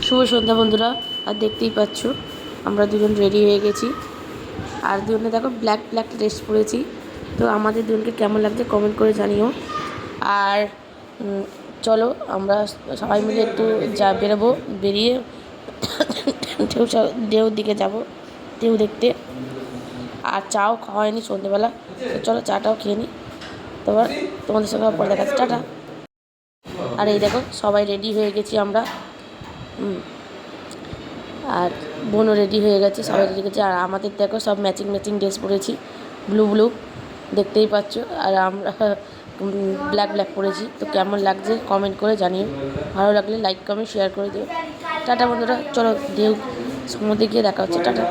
শুভ সন্ধ্যা বন্ধুরা। আর দেখতেই পাচ্ছ আমরা দুজন রেডি হয়ে গেছি। আর দুজনে দেখো ব্ল্যাক ব্ল্যাক ড্রেস পরেছি। তো আমাদের দুজনকে কেমন লাগছে কমেন্ট করে জানিও। আর চলো আমরা সবাই মিলে একটু বেরোবো, বেরিয়ে ঢেউর দিকে যাব, ঢেউ দেখতে। আর চাও খাওয়া হয়নি সন্ধ্যেবেলা, তো চলো চাটাও খেয়ে নিই। তোমাদের সঙ্গে পরে দেখা যাচ্ছে, টাটা। আর এই দেখো সবাই রেডি হয়ে গেছি আমরা। আর বোনও রেডি হয়ে গেছে, সবাই রেডি গেছে। আর আমাদের দেখো সব ম্যাচিং ম্যাচিং ড্রেস পরেছি, ব্লু ব্লু দেখতেই পাচ্ছ। আর আমরা ব্ল্যাক ব্ল্যাক পরেছি। তো কেমন লাগছে কমেন্ট করে জানিও, ভালো লাগলে লাইক কমেন্ট শেয়ার করে দিও। টাটা বন্ধুরা, চলো ঢেউ সমুদ্রে গিয়ে দেখা হচ্ছে, টাটা।